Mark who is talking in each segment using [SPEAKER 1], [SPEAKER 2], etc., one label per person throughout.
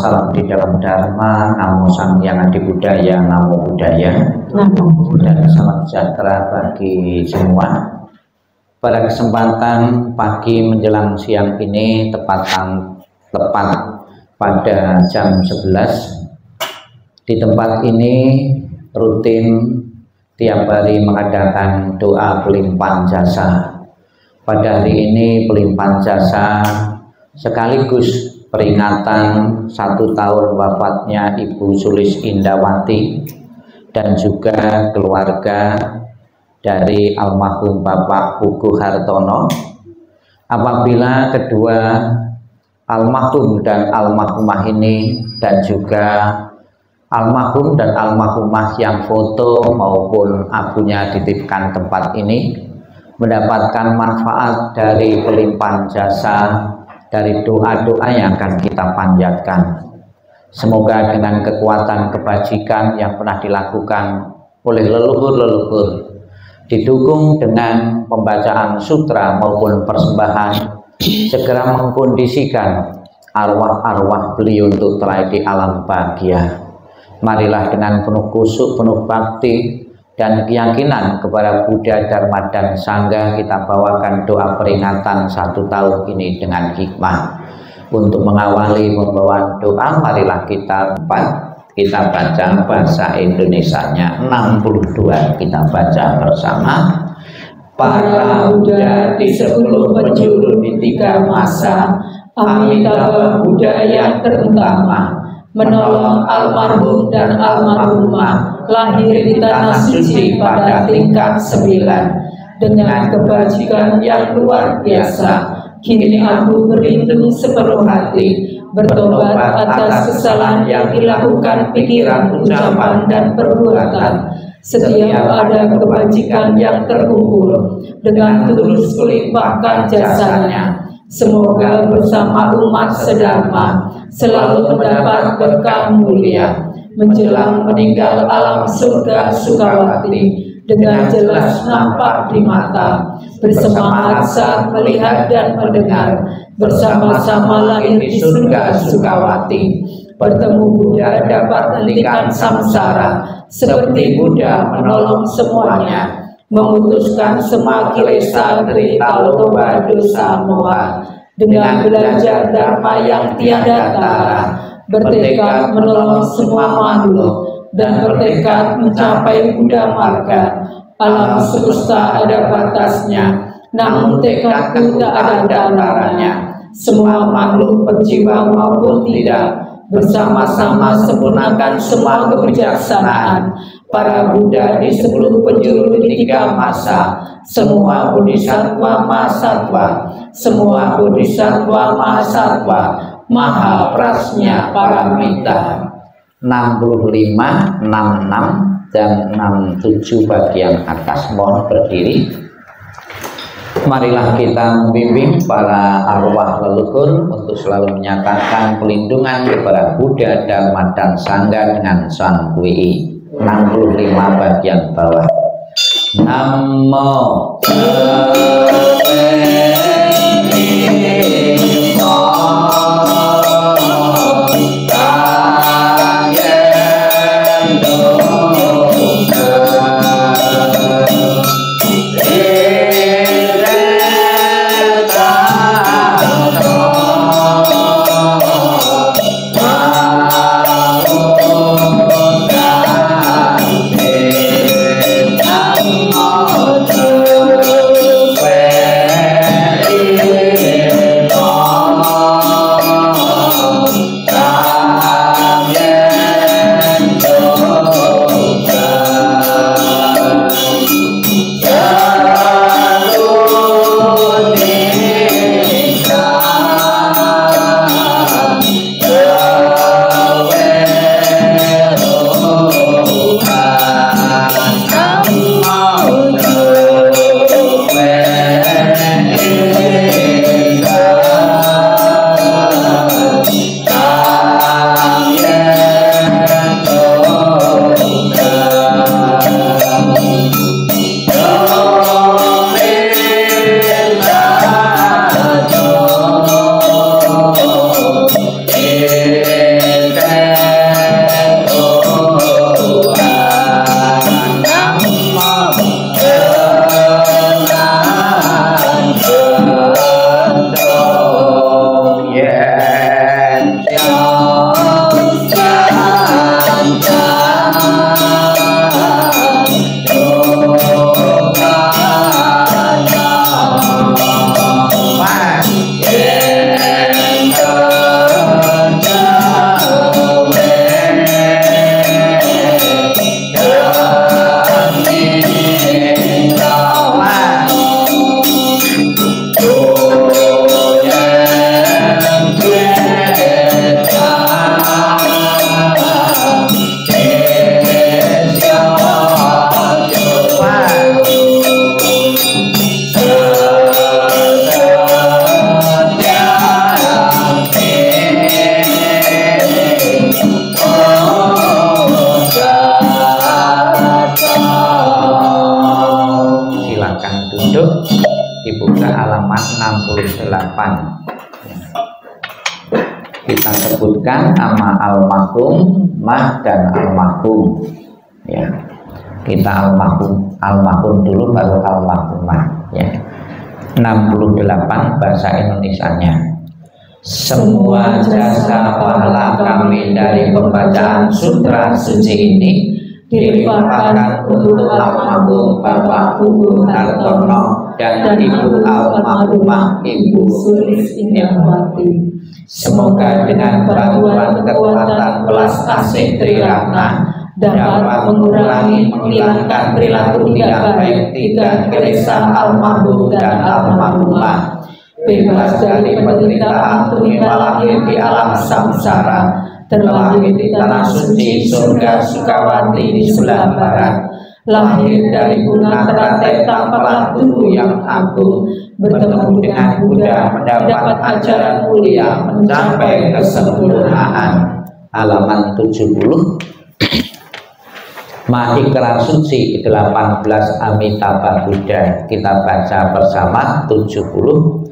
[SPEAKER 1] salam di dalam Dharma. Namo Sang Hyang Adi Budaya, Namo Buddhaya, dan salam sejahtera bagi semua. Pada kesempatan pagi menjelang siang ini tepat pada jam 11 di tempat ini rutin tiap hari mengadakan doa pelimpahan jasa. Pada hari ini pelimpahan jasa sekaligus peringatan 1 tahun wafatnya Ibu Sulis Indawati dan juga keluarga dari almarhum Bapak Puguh Hartono. Apabila kedua almarhum dan almarhumah ini dan juga almarhum dan almarhumah yang foto maupun abunya dititipkan tempat ini mendapatkan manfaat dari pelimpahan jasa, dari doa-doa yang akan kita panjatkan. Semoga dengan kekuatan kebajikan yang pernah dilakukan oleh leluhur-leluhur, didukung dengan pembacaan sutra maupun persembahan, segera mengkondisikan arwah-arwah beliau untuk telah di alam bahagia. Marilah dengan penuh khusyuk, penuh bakti dan keyakinan kepada Buddha, Dharma, dan Sangha kita bawakan doa peringatan 1 tahun ini dengan hikmah. Untuk mengawali membawa doa, marilah kita baca bahasa Indonesianya 62, kita baca bersama. Para Buddha di 10 penjuru di 3 masa, Amitabha Buddha yang terutama, menolong almarhum dan almarhumah lahir di tanah suci pada tingkat 9 dengan kebajikan yang luar biasa. Kini aku berlindung sepenuh hati bertobat atas kesalahan yang dilakukan pikiran, ucapan, dan perbuatan. Setiap ada kebajikan yang terkumpul dengan tulus melimpahkan jasanya, semoga bersama umat sedharma selalu mendapat berkah mulia. Menjelang meninggal alam surga Sukawati dengan jelas nampak di mata, bersemangat saat melihat dan mendengar, bersama-sama lahir di surga Sukawati. Bertemu Buddha dapat hentikan samsara, seperti Buddha menolong semuanya, memutuskan semua kilesa dari tauba dosa moha. Dengan belajar dharma yang tiada tara, bertekad menolong semua makhluk dan bertekad mencapai Buddha Marga. Alam semesta ada batasnya, namun tekadku tak ada darahnya. Semua makhluk berjiwa maupun tidak, bersama-sama sempurnakan semua kebijaksanaan para Buddha di 10 penjuru di 3 masa. Semua bodhisattva mahasatwa, semua bodhisattva mahasatwa, maha prasnya paramita. 65, 66, dan 67 bagian atas. Mohon berdiri. Marilah kita membimbing para arwah leluhur untuk selalu menyatakan pelindungan kepada Buddha, Dharma, dan Sangha dengan Sang Kui. 65 bagian bawah. Namo disebutkan nama almarhum, mah dan almarhum. Ya, kita almarhum dulu baru almarhumah. Ya, 68 bahasa Indonesianya. Semua jasa pahala kami dari pembacaan sutra suci ini dilimpahkan untuk almarhum Bapak Pugu Hartono dan Ibu almarhumah Ibu Sulis Indrawati. Semoga dengan bantuan kekuatan belas asih Triratna dapat mengurangi, menghilangkan perilaku tidak baik, tidak gelisah almarhum dan almarhumah, bebas dari penderitaan tunggal lahir di alam samsara, terlahir di tanah suci surga Sukawati di sebelah barat, lahir dari bunga teratai tampalan tubuh yang agung, bertemu dengan Buddha, mendapat ajaran mulia, mencapai kesempurnaan. Halaman 70. Mahikra Suci 18 Amitabha Buddha, kita baca bersama 70.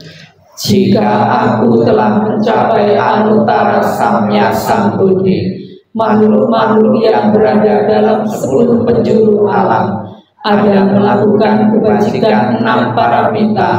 [SPEAKER 1] Jika aku telah mencapai Anuttara Samya Sambodhi, makhluk-makhluk yang berada dalam 10 penjuru alam ada melakukan kebajikan 6 paramita,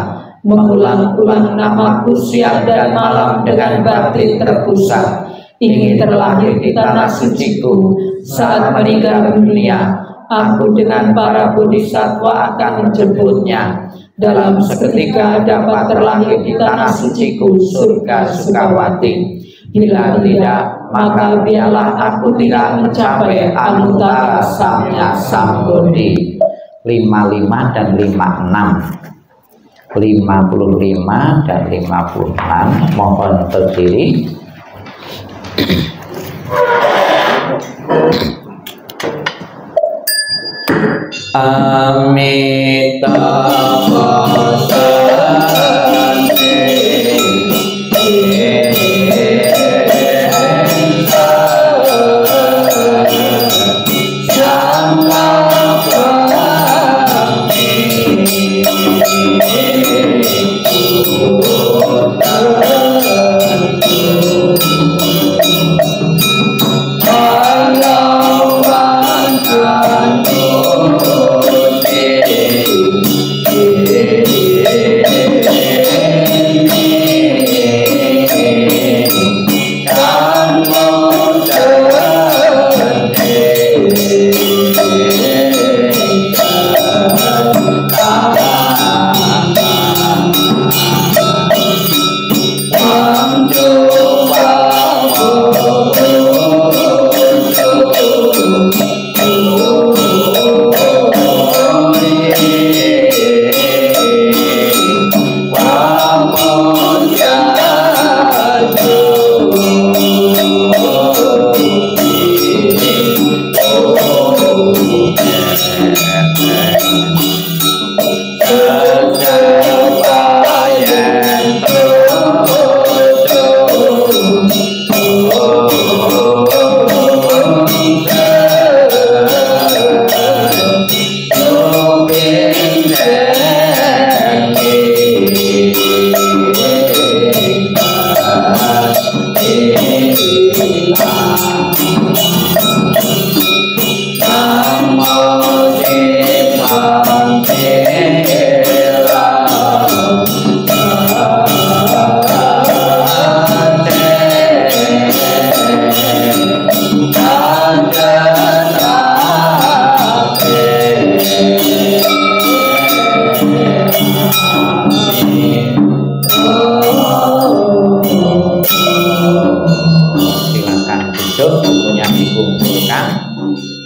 [SPEAKER 1] mengulang-ulang namaku siang dan malam dengan batin terpusat, ingin terlahir di tanah suciku. Saat meninggal dunia, aku dengan para bodhisatwa akan menjemputnya. Dalam seketika dapat terlahir di tanah suciku surga Sukawati. Bila tidak, maka biarlah aku tidak mencapai Anuttara Samya Sambodhi. 55 dan 56. 55 dan 56. Mohon berdiri. Amitabha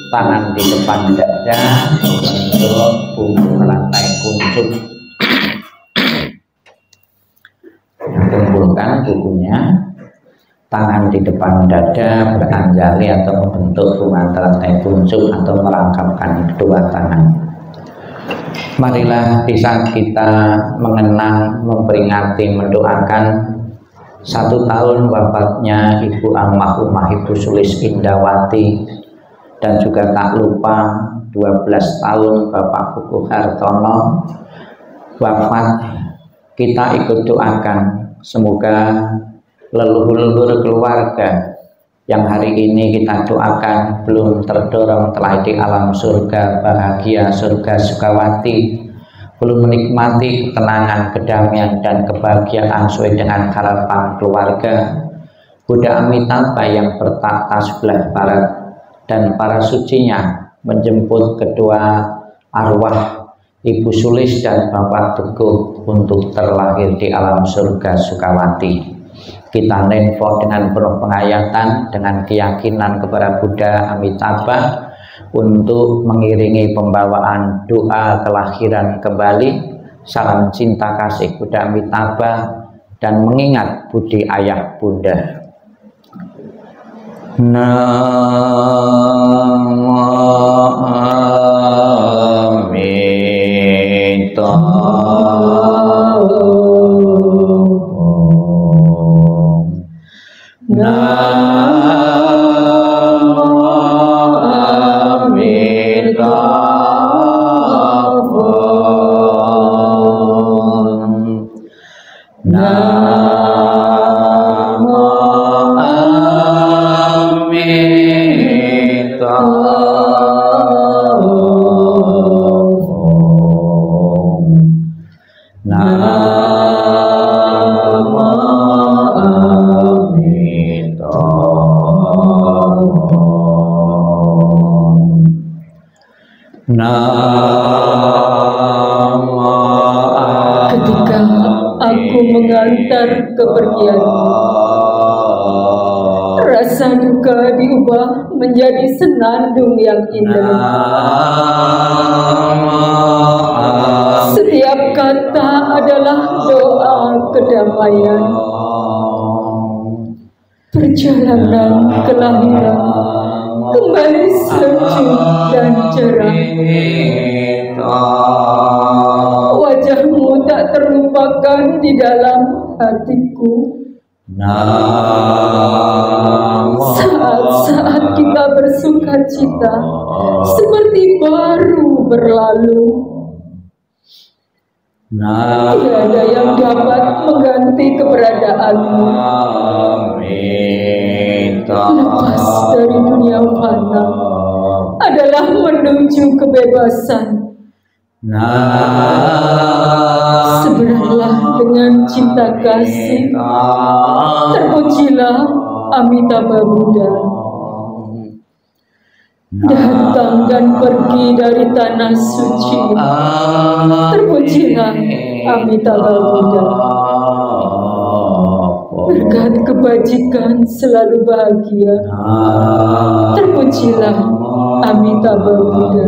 [SPEAKER 1] tangan di depan dada untuk punggung lantai kuncup. Kumpulkan bukunya, tangan di depan dada beranjali atau membentuk hubungan rantai kuncup atau merangkapkan kedua tangan. Marilah bisa kita mengenang, memperingati, mendoakan 1 tahun wafatnya Ibu almarhumah Ibu Sulis Indrawati, dan juga tak lupa 12 tahun Bapak Pugu Hartono wafat. Kita ikut doakan semoga leluhur keluarga yang hari ini kita doakan belum terdorong telah di alam surga bahagia, surga sukawati, belum menikmati ketenangan, kedamaian dan kebahagiaan sesuai dengan harapan keluarga. Buddha Amitabha yang bertahta sebelah barat dan para sucinya menjemput kedua arwah Ibu Sulis dan Bapak Teguh untuk terlahir di alam surga sukawati. Kita nenfo dengan penuh penghayatan dengan keyakinan kepada Buddha Amitabha untuk mengiringi pembawaan doa kelahiran kembali, salam cinta kasih Buddha Amitabha dan mengingat budi ayah bunda. Namo
[SPEAKER 2] ketika aku mengantar kepergianmu, rasa duka diubah menjadi senandung yang indah. Setiap kata adalah doa kedamaian. Perjalanan kelahiran kembali sejuk dan cerah. Wajahmu tak terlupakan di dalam hatiku. Saat-saat kita bersuka cita seperti baru berlalu. Tiada yang dapat mengganti keberadaanmu. Lepas dari dunia fana adalah menuju kebebasan. Sebenarlah dengan cinta kasih, terpujilah Amitabha Buddha. Datang dan pergi dari tanah suci, terpujilah Amitabha Buddha. Berkat kebajikan selalu bahagia, terpujilah Amitabha Buddha.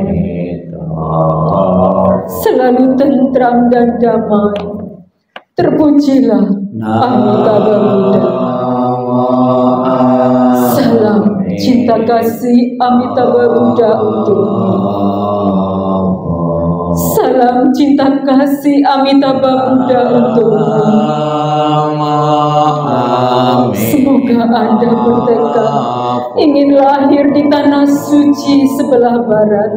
[SPEAKER 2] Selalu tentram dan damai, terpujilah Amitabha Buddha. Salam cinta kasih Amitabha Buddha untukmu. Salam cinta kasih Amitabha Buddha untukmu. Semoga Anda bertekad ingin lahir di tanah suci sebelah barat.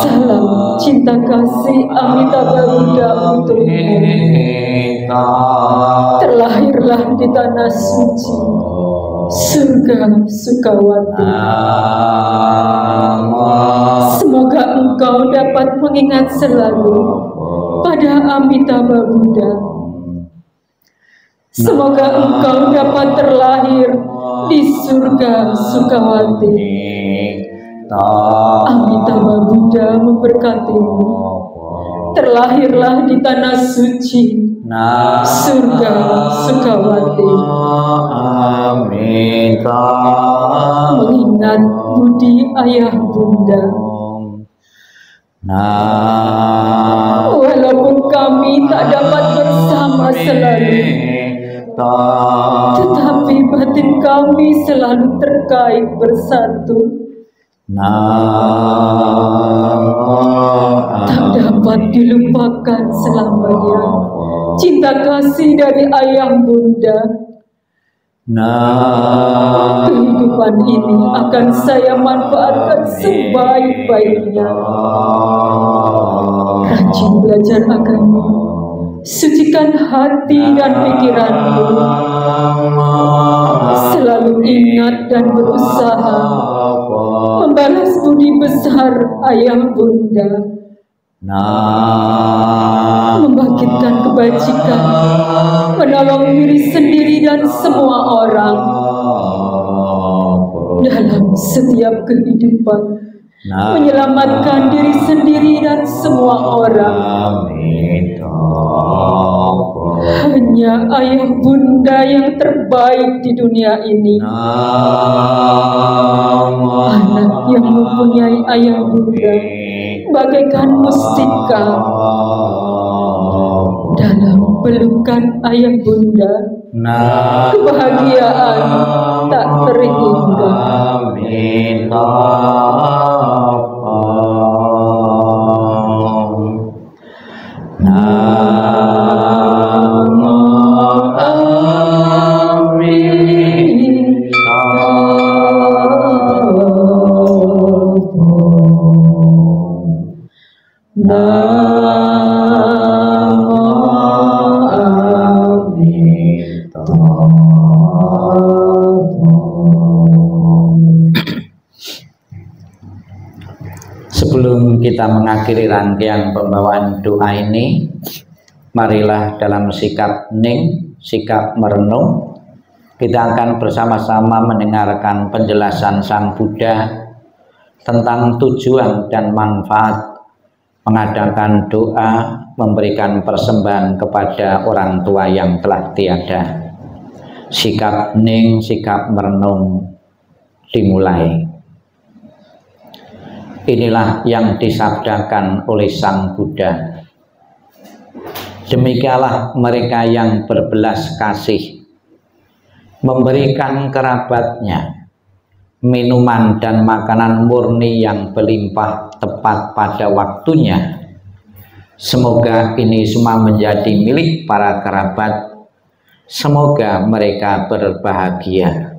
[SPEAKER 2] Salam cinta kasih Amitabha Buddha untukmu. Terlahirlah di tanah suci, surga sukawati. Semoga engkau dapat mengingat selalu pada Amitabha Buddha. Semoga engkau dapat terlahir di surga sukawati. Amitabha Buddha memberkatimu. Terlahirlah di tanah suci, surga sukawati. Mengingat budi ayah bunda. Walaupun kami tak dapat bersama selalu, tetapi batin kami selalu terkait bersatu. Tak dapat dilupakan selamanya cinta kasih dari ayah bunda. Kehidupan ini akan saya manfaatkan sebaik-baiknya. Rajin belajar agama, sucikan hati dan pikiranmu. Selalu ingat dan berusaha membalas budi besar ayah bunda, membangkitkan kebajikan, menolong diri sendiri dan semua orang dalam setiap kehidupan, menyelamatkan diri sendiri dan semua orang. Hanya ayah bunda yang terbaik di dunia ini. Anak yang mempunyai ayah bunda bagaikan mustika dalam pelukan ayah bunda. Kebahagiaan tak terhingga.
[SPEAKER 1] Sebelum kita mengakhiri rangkaian pembawaan doa ini, marilah dalam sikap hening, sikap merenung, kita akan bersama-sama mendengarkan penjelasan Sang Buddha tentang tujuan dan manfaat mengadakan doa, memberikan persembahan kepada orang tua yang telah tiada. Sikap hening, sikap merenung dimulai. Inilah yang disabdakan oleh Sang Buddha. Demikianlah mereka yang berbelas kasih, memberikan kerabatnya minuman dan makanan murni yang berlimpah tepat pada waktunya. Semoga ini semua menjadi milik para kerabat. Semoga mereka berbahagia.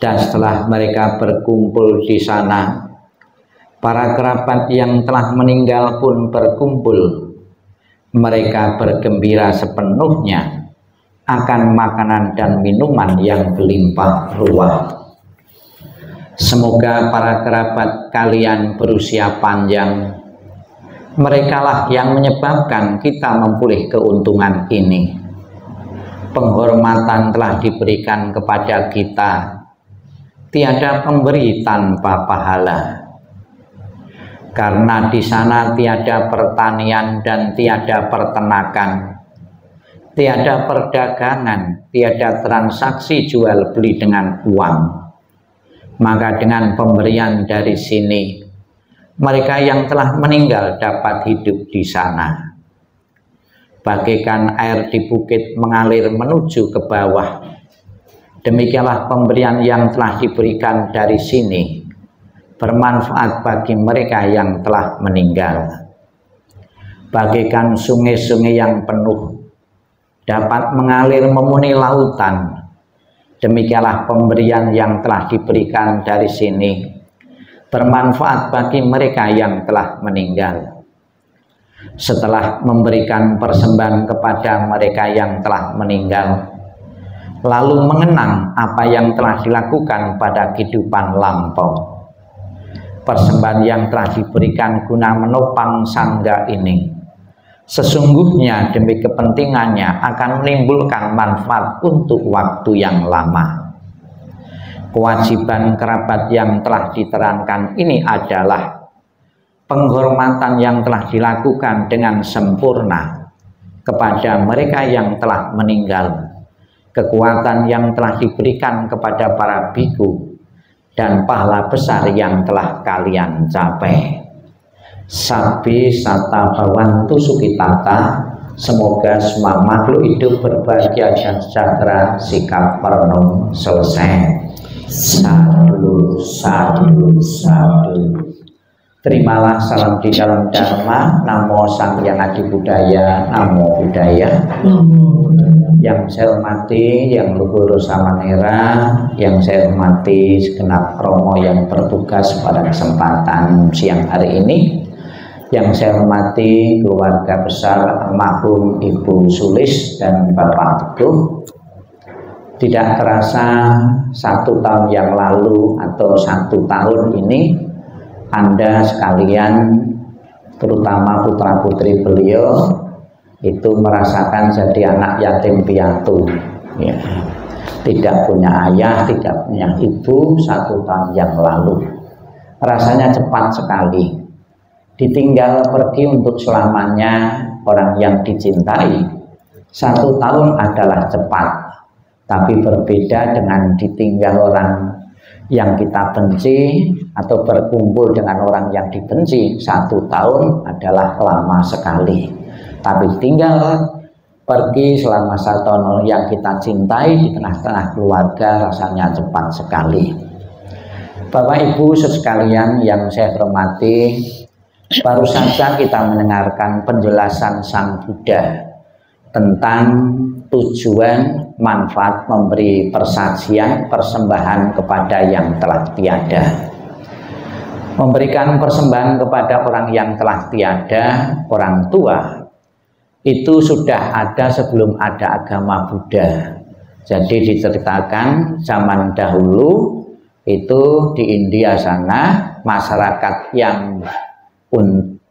[SPEAKER 1] Dan setelah mereka berkumpul di sana, para kerabat yang telah meninggal pun berkumpul. Mereka bergembira sepenuhnya akan makanan dan minuman yang berlimpah ruah. Semoga para kerabat kalian berusia panjang. Merekalah yang menyebabkan kita memperoleh keuntungan ini. Penghormatan telah diberikan kepada kita. Tiada pemberi tanpa pahala. Karena di sana tiada pertanian dan tiada peternakan, tiada perdagangan, tiada transaksi jual beli dengan uang. Maka dengan pemberian dari sini, mereka yang telah meninggal dapat hidup di sana. Bagaikan air di bukit mengalir menuju ke bawah, demikianlah pemberian yang telah diberikan dari sini bermanfaat bagi mereka yang telah meninggal. Bagaikan sungai-sungai yang penuh dapat mengalir memuni lautan, demikianlah pemberian yang telah diberikan dari sini bermanfaat bagi mereka yang telah meninggal. Setelah memberikan persembahan kepada mereka yang telah meninggal, lalu mengenang apa yang telah dilakukan pada kehidupan lampau, persembahan yang telah diberikan guna menopang sangga ini sesungguhnya demi kepentingannya akan menimbulkan manfaat untuk waktu yang lama. Kewajiban kerabat yang telah diterangkan ini adalah penghormatan yang telah dilakukan dengan sempurna kepada mereka yang telah meninggal, kekuatan yang telah diberikan kepada para biku, dan pahala besar yang telah kalian capai. Sabbi sata bhavantu sukitata. Semoga semua makhluk hidup berbahagia dan sejahtera. Sikap merenung selesai. Sadu, sadu, sadu. Terimalah salam di dalam Dharma. Namo Sang Hyang Adi Budaya. Namo Buddhaya. Yang saya hormati yang luhur samanera, yang saya hormati segenap romo yang bertugas pada kesempatan siang hari ini, Yang saya hormati keluarga besar almarhum Ibu Sulis dan Bapak Teguh, tidak terasa 1 tahun yang lalu atau 1 tahun ini Anda sekalian, terutama putra-putri beliau, itu merasakan jadi anak yatim piatu, ya. Tidak punya ayah, tidak punya ibu 1 tahun yang lalu. Rasanya cepat sekali. Ditinggal pergi untuk selamanya orang yang dicintai. 1 tahun adalah cepat, tapi berbeda dengan ditinggal orang yang kita benci atau berkumpul dengan orang yang dibenci. 1 tahun adalah lama sekali, tapi tinggal pergi selama 1 tahun yang kita cintai di tengah-tengah keluarga rasanya cepat sekali. Bapak Ibu sekalian yang saya hormati, baru saja kita mendengarkan penjelasan Sang Buddha tentang tujuan manfaat memberi persajian persembahan kepada yang telah tiada. Memberikan persembahan kepada orang yang telah tiada, orang tua, itu sudah ada sebelum ada agama Buddha. Jadi diceritakan zaman dahulu itu di India sana, masyarakat yang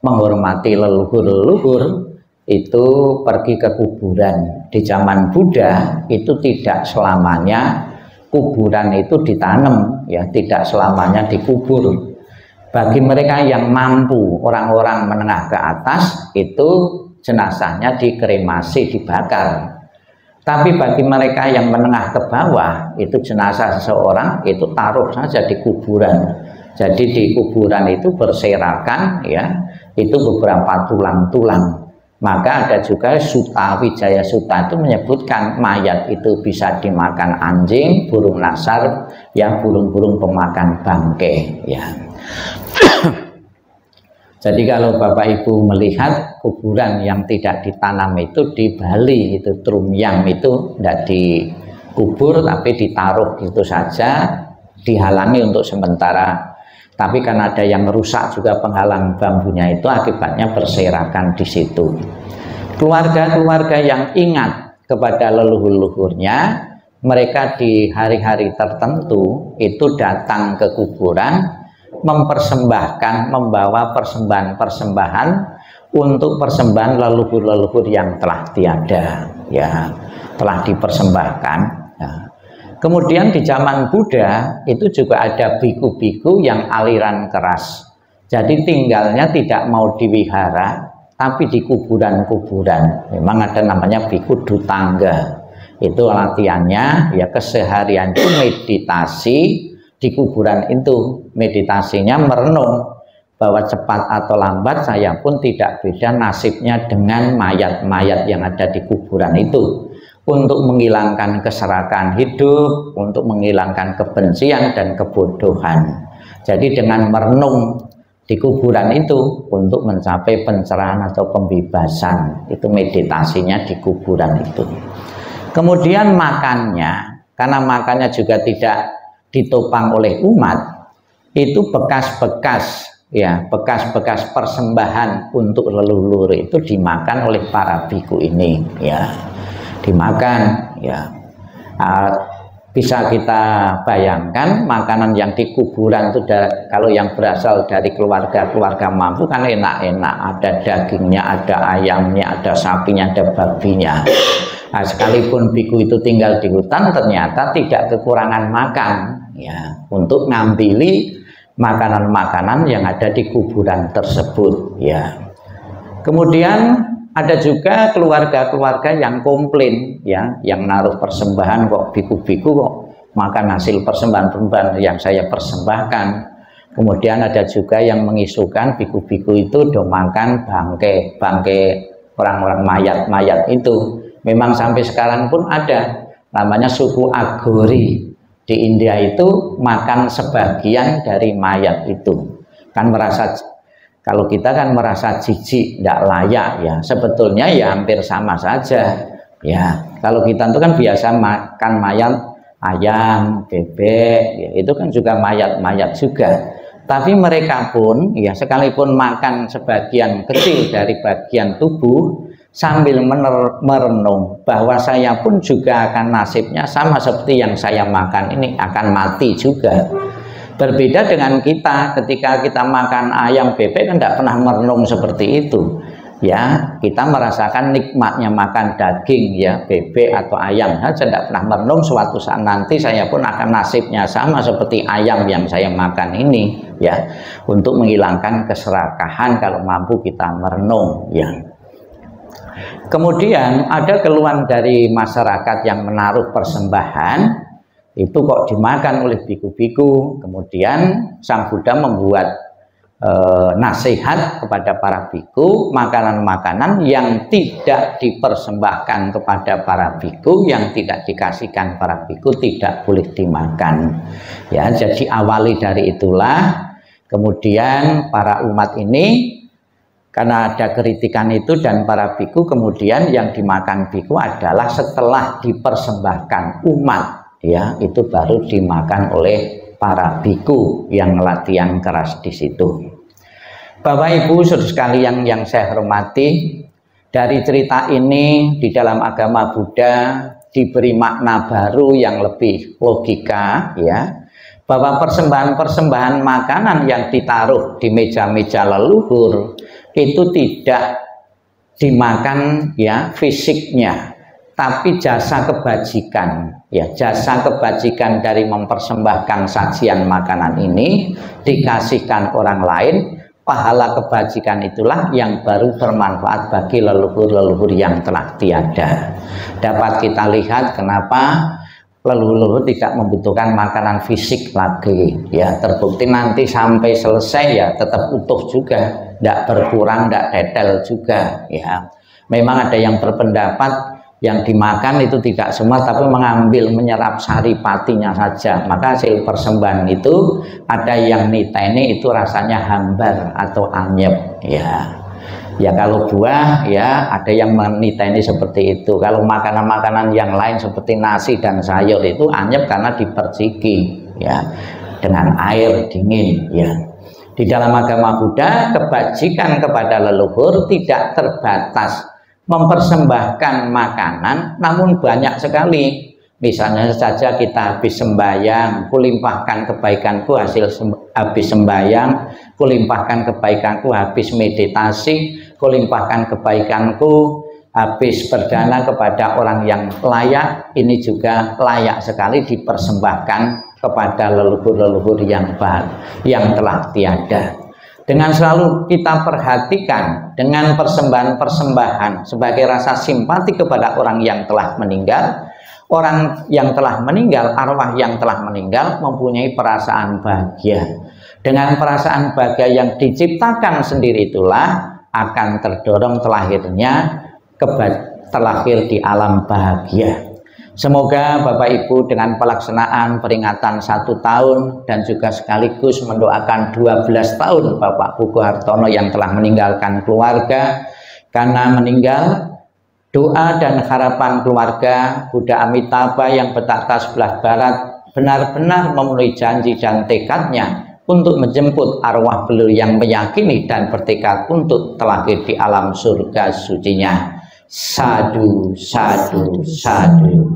[SPEAKER 1] menghormati leluhur-leluhur itu pergi ke kuburan. Di zaman Buddha itu tidak selamanya kuburan itu ditanam, ya, tidak selamanya dikubur. Bagi mereka yang mampu, orang-orang menengah ke atas, itu jenazahnya dikremasi, dibakar. Tapi bagi mereka yang menengah ke bawah, itu jenazah seseorang itu taruh saja di kuburan. Jadi di kuburan itu berserakan, ya, itu beberapa tulang-tulang. Maka ada juga Sutta Wijaya Sutta itu menyebutkan mayat itu bisa dimakan anjing, burung nasar, ya, burung-burung pemakan bangkai, ya. Jadi kalau Bapak Ibu melihat kuburan yang tidak ditanam itu di Bali, itu Trumyang itu tidak dikubur tapi ditaruh gitu saja, dihalangi untuk sementara. Tapi karena ada yang rusak juga penghalang bambunya itu, akibatnya berserakan di situ. Keluarga-keluarga yang ingat kepada leluhur-leluhurnya, mereka di hari-hari tertentu itu datang ke kuburan, mempersembahkan, membawa persembahan-persembahan untuk persembahan leluhur-leluhur yang telah tiada, ya, telah dipersembahkan, ya. Kemudian di zaman Buddha itu juga ada biku-biku yang aliran keras. Jadi tinggalnya tidak mau diwihara, tapi di kuburan-kuburan. Memang ada namanya biku dutangga. Itu latihannya, ya, keseharian itu meditasi di kuburan itu. Meditasinya merenung bahwa cepat atau lambat saya pun tidak beda nasibnya dengan mayat-mayat yang ada di kuburan itu. Untuk menghilangkan keserakan hidup, untuk menghilangkan kebencian dan kebodohan. Jadi dengan merenung di kuburan itu untuk mencapai pencerahan atau pembebasan, itu meditasinya di kuburan itu. Kemudian makannya, karena makannya juga tidak ditopang oleh umat, itu bekas-bekas, ya, bekas-bekas persembahan untuk leluhur itu dimakan oleh para biku ini, ya. Dimakan, ya. Bisa kita bayangkan makanan yang di kuburan itu kalau yang berasal dari keluarga-keluarga mampu kan enak-enak, ada dagingnya, ada ayamnya, ada sapinya, ada babinya. Nah, sekalipun biku itu tinggal di hutan ternyata tidak kekurangan makan, ya, untuk ngambil makanan-makanan yang ada di kuburan tersebut, ya. Kemudian ada juga keluarga-keluarga yang komplain, ya, yang naruh persembahan kok biku-biku kok makan hasil persembahan-persembahan yang saya persembahkan. Kemudian ada juga yang mengisukan biku-biku itu do makan bangkai orang-orang mayat-mayat itu. Memang sampai sekarang pun ada, namanya suku Agori di India itu makan sebagian dari mayat itu. Kan merasa, kalau kita kan merasa jijik, tidak layak, ya. Sebetulnya ya hampir sama saja, ya. Kalau kita itu kan biasa makan mayat ayam, bebek, ya, itu kan juga mayat-mayat juga. Tapi mereka pun ya sekalipun makan sebagian kecil dari bagian tubuh sambil merenung bahwa saya pun juga akan nasibnya sama seperti yang saya makan ini, akan mati juga. Berbeda dengan kita ketika kita makan ayam bebek kan tidak pernah merenung seperti itu. Ya, kita merasakan nikmatnya makan daging ya bebek atau ayam saja, tidak pernah merenung suatu saat nanti saya pun akan nasibnya sama seperti ayam yang saya makan ini ya, untuk menghilangkan keserakahan kalau mampu kita merenung ya. Kemudian ada keluhan dari masyarakat yang menaruh persembahan itu kok dimakan oleh biku-biku. Kemudian Sang Buddha membuat nasihat kepada para biku, makanan-makanan yang tidak dipersembahkan kepada para biku, yang tidak dikasihkan para biku tidak boleh dimakan ya. Jadi awali dari itulah kemudian para umat ini karena ada kritikan itu dan para biku, kemudian yang dimakan biku adalah setelah dipersembahkan umat ya, itu baru dimakan oleh para biku yang latihan keras di situ. Bapak Ibu saudara sekalian yang saya hormati, dari cerita ini di dalam agama Buddha diberi makna baru yang lebih logika ya, bahwa persembahan-persembahan makanan yang ditaruh di meja-meja leluhur itu tidak dimakan ya fisiknya, tapi jasa kebajikan ya, jasa kebajikan dari mempersembahkan sajian makanan ini dikasihkan orang lain. Pahala kebajikan itulah yang baru bermanfaat bagi leluhur-leluhur yang telah tiada. Dapat kita lihat kenapa leluhur-leluhur tidak membutuhkan makanan fisik lagi ya, terbukti nanti sampai selesai ya tetap utuh juga, tidak berkurang, tidak tetel juga ya. Memang ada yang berpendapat yang dimakan itu tidak semua, tapi mengambil menyerap saripatinya saja, maka hasil persembahan itu ada yang niteni itu rasanya hambar atau anyep ya. Ya kalau buah ya ada yang meniteni seperti itu. Kalau makanan-makanan yang lain seperti nasi dan sayur itu anyep karena diperciki ya dengan air dingin ya. Di dalam agama Buddha kebajikan kepada leluhur tidak terbatas mempersembahkan makanan, namun banyak sekali. Misalnya saja kita habis sembahyang, kulimpahkan kebaikanku hasil habis sembahyang, kulimpahkan kebaikanku habis meditasi, kulimpahkan kebaikanku habis berdana kepada orang yang layak. Ini juga layak sekali dipersembahkan kepada leluhur-leluhur yang telah tiada. Dengan selalu kita perhatikan dengan persembahan-persembahan sebagai rasa simpati kepada orang yang telah meninggal. Orang yang telah meninggal, arwah yang telah meninggal mempunyai perasaan bahagia. Dengan perasaan bahagia yang diciptakan sendiri itulah akan terdorong terlahir di alam bahagia. Semoga Bapak Ibu dengan pelaksanaan peringatan 1 tahun dan juga sekaligus mendoakan 12 tahun Bapak Buku Hartono yang telah meninggalkan keluarga karena meninggal, doa dan harapan keluarga Buddha Amitabha yang bertahta sebelah barat benar-benar memenuhi janji dan tekadnya untuk menjemput arwah beliau yang meyakini dan bertekad untuk terlahir di alam surga sucinya. Sadu, sadu, sadu.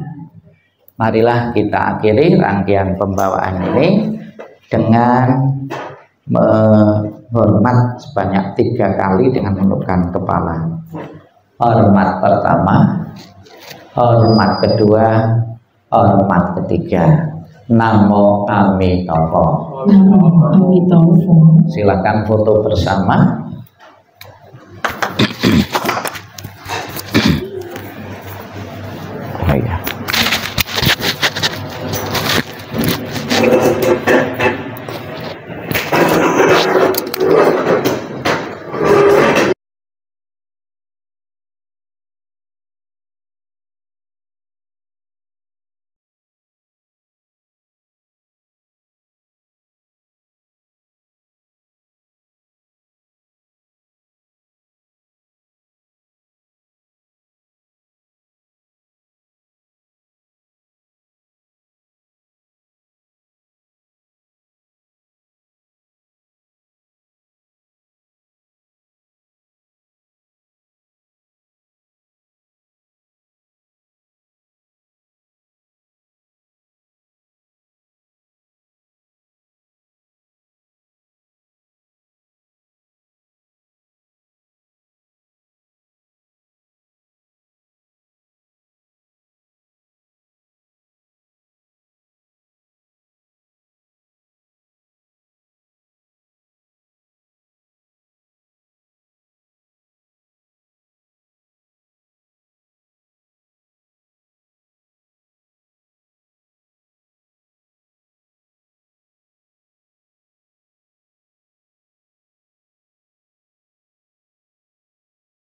[SPEAKER 1] Marilah kita akhiri rangkaian pembawaan ini dengan menghormat sebanyak 3 kali dengan menundukkan kepala. Hormat pertama, hormat kedua, hormat ketiga. Namo Amitabha.
[SPEAKER 2] Namo Amitabha.
[SPEAKER 1] Silakan foto bersama.